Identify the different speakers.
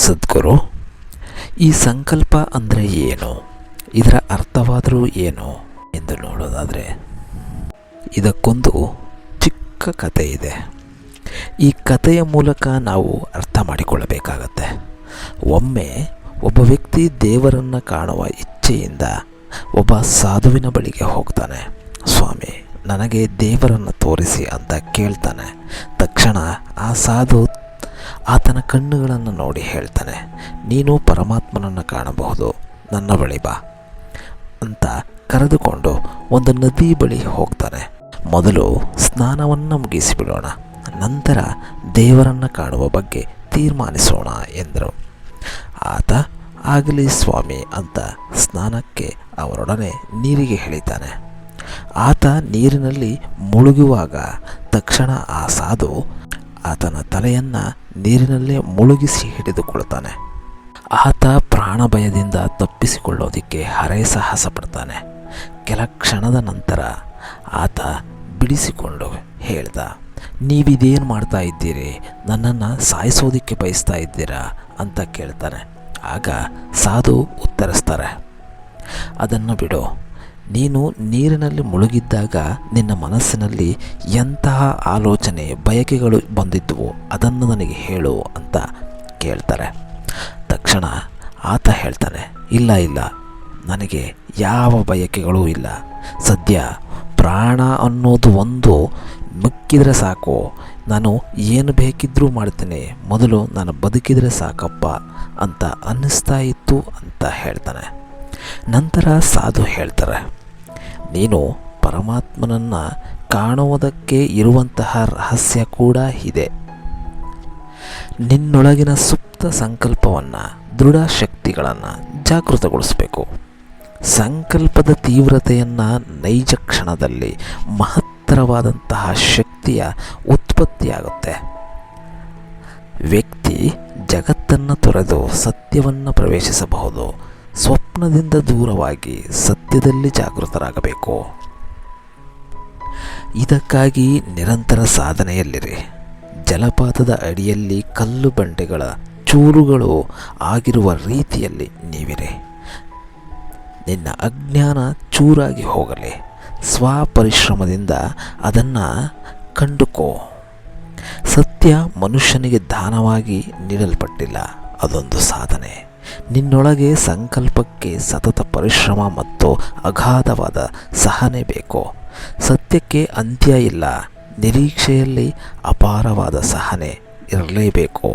Speaker 1: ಸದ್ಗುರು, ಈ ಸಂಕಲ್ಪ ಅಂದರೆ ಏನು, ಇದರ ಅರ್ಥವಾದರೂ ಏನು ಎಂದು ನೋಡೋದಾದರೆ ಇದಕ್ಕೊಂದು ಚಿಕ್ಕ ಕಥೆ ಇದೆ. ಈ ಕಥೆಯ ಮೂಲಕ ನಾವು ಅರ್ಥ ಮಾಡಿಕೊಳ್ಳಬೇಕಾಗತ್ತೆ. ಒಮ್ಮೆ ಒಬ್ಬ ವ್ಯಕ್ತಿ ದೇವರನ್ನು ಕಾಣುವ ಇಚ್ಛೆಯಿಂದ ಒಬ್ಬ ಸಾಧುವಿನ ಬಳಿಗೆ ಹೋಗ್ತಾನೆ. ಸ್ವಾಮಿ, ನನಗೆ ದೇವರನ್ನು ತೋರಿಸಿ ಅಂತ ಕೇಳ್ತಾನೆ. ತಕ್ಷಣ ಆ ಸಾಧು ಆತನ ಕಣ್ಣುಗಳನ್ನು ನೋಡಿ ಹೇಳ್ತಾನೆ, ನೀನು ಪರಮಾತ್ಮನನ್ನು ಕಾಣಬಹುದು, ನನ್ನ ಬಳಿ ಬಾ ಅಂತ ಕರೆದುಕೊಂಡು ಒಂದು ನದಿ ಬಳಿ ಹೋಗ್ತಾನೆ. ಮೊದಲು ಸ್ನಾನವನ್ನು ಮುಗಿಸಿಬಿಡೋಣ, ನಂತರ ದೇವರನ್ನು ಕಾಣುವ ಬಗ್ಗೆ ತೀರ್ಮಾನಿಸೋಣ ಎಂದರು. ಆತ ಆಗಲಿ ಸ್ವಾಮಿ ಅಂತ ಸ್ನಾನಕ್ಕೆ ಅವರೊಡನೆ ನೀರಿಗೆ ಇಳಿತಾನೆ. ಆತ ನೀರಿನಲ್ಲಿ ಮುಳುಗುವಾಗ ತಕ್ಷಣ ಆ ಸಾಧು ಆತನ ತಲೆಯನ್ನು ನೀರಿನಲ್ಲೇ ಮುಳುಗಿಸಿ ಹಿಡಿದುಕೊಳ್ತಾನೆ. ಆತ ಪ್ರಾಣ ಭಯದಿಂದ ತಪ್ಪಿಸಿಕೊಳ್ಳೋದಕ್ಕೆ ಹರಸಾಹಸ ಪಡ್ತಾನೆ. ಕೆಲ ಕ್ಷಣದ ನಂತರ ಆತ ಬಿಡಿಸಿಕೊಂಡು ಹೇಳ್ದ, ನೀವಿದೇನು ಮಾಡ್ತಾ ಇದ್ದೀರಿ, ನನ್ನನ್ನು ಸಾಯಿಸೋದಕ್ಕೆ ಬಯಸ್ತಾ ಇದ್ದೀರಾ ಅಂತ ಕೇಳ್ತಾನೆ. ಆಗ ಸಾಧು ಉತ್ತರಿಸ್ತಾರೆ, ಅದನ್ನು ಬಿಡು, ನೀನು ನೀರಿನಲ್ಲಿ ಮುಳುಗಿದ್ದಾಗ ನಿನ್ನ ಮನಸ್ಸಿನಲ್ಲಿ ಎಂತಹ ಆಲೋಚನೆ ಬಯಕೆಗಳು ಬಂದಿದ್ದವು ಅದನ್ನು ನನಗೆ ಹೇಳು ಅಂತ ಕೇಳ್ತಾರೆ. ತಕ್ಷಣ ಆತ ಹೇಳ್ತಾನೆ, ಇಲ್ಲ, ನನಗೆ ಯಾವ ಬಯಕೆಗಳೂ ಇಲ್ಲ. ಸದ್ಯ ಪ್ರಾಣ ಅನ್ನೋದು ಒಂದು ಮುಕ್ಕಿದರೆ ಸಾಕು, ನಾನು ಏನು ಬೇಕಿದ್ರೂ ಮಾಡ್ತೀನಿ, ಮೊದಲು ನಾನು ಬದುಕಿದರೆ ಸಾಕಪ್ಪ ಅಂತ ಅನ್ನಿಸ್ತಾ ಇತ್ತು ಅಂತ ಹೇಳ್ತಾನೆ. ನಂತರ ಸಾಧು ಹೇಳ್ತಾರೆ, ನೀನು ಪರಮಾತ್ಮನನ್ನು ಕಾಣುವುದಕ್ಕೆ ಇರುವಂತಹ ರಹಸ್ಯ ಕೂಡ ಇದೆ. ನಿನ್ನೊಳಗಿನ ಸುಪ್ತ ಸಂಕಲ್ಪವನ್ನು, ದೃಢ ಶಕ್ತಿಗಳನ್ನು ಜಾಗೃತಗೊಳಿಸಬೇಕು. ಸಂಕಲ್ಪದ ತೀವ್ರತೆಯನ್ನು ನೈಜ ಕ್ಷಣದಲ್ಲಿ ಮಹತ್ತರವಾದಂತಹ ಶಕ್ತಿಯ ಉತ್ಪತ್ತಿಯಾಗುತ್ತೆ. ವ್ಯಕ್ತಿ ಜಗತ್ತನ್ನು ತೊರೆದು ಸತ್ಯವನ್ನು ಪ್ರವೇಶಿಸಬಹುದು. ಸ್ವಪ್ನದಿಂದ ದೂರವಾಗಿ ಸತ್ಯದಲ್ಲಿ ಜಾಗೃತರಾಗಬೇಕು. ಇದಕ್ಕಾಗಿ ನಿರಂತರ ಸಾಧನೆಯಲ್ಲಿರಿ. ಜಲಪಾತದ ಅಡಿಯಲ್ಲಿ ಕಲ್ಲು ಬಂಡೆಗಳ ಚೂರುಗಳು ಆಗಿರುವ ರೀತಿಯಲ್ಲಿ ನೀವಿರಿ. ನಿನ್ನ ಅಜ್ಞಾನ ಚೂರಾಗಿ ಹೋಗಲಿ. ಸ್ವಪರಿಶ್ರಮದಿಂದ ಅದನ್ನು ಕಂಡುಕೋ. ಸತ್ಯ ಮನುಷ್ಯನಿಗೆ ದಾನವಾಗಿ ನೀಡಲ್ಪಟ್ಟಿಲ್ಲ, ಅದೊಂದು ಸಾಧನೆ. ನಿನ್ನೊಳಗೆ ಸಂಕಲ್ಪಕ್ಕೆ ಸತತ ಪರಿಶ್ರಮ ಮತ್ತು ಅಗಾಧವಾದ ಸಹನೆ ಬೇಕು. ಸತ್ಯಕ್ಕೆ ಅಂತ್ಯ ಇಲ್ಲ, ನಿರೀಕ್ಷೆಯಲ್ಲಿ ಅಪಾರವಾದ ಸಹನೆ ಇರಲೇಬೇಕು.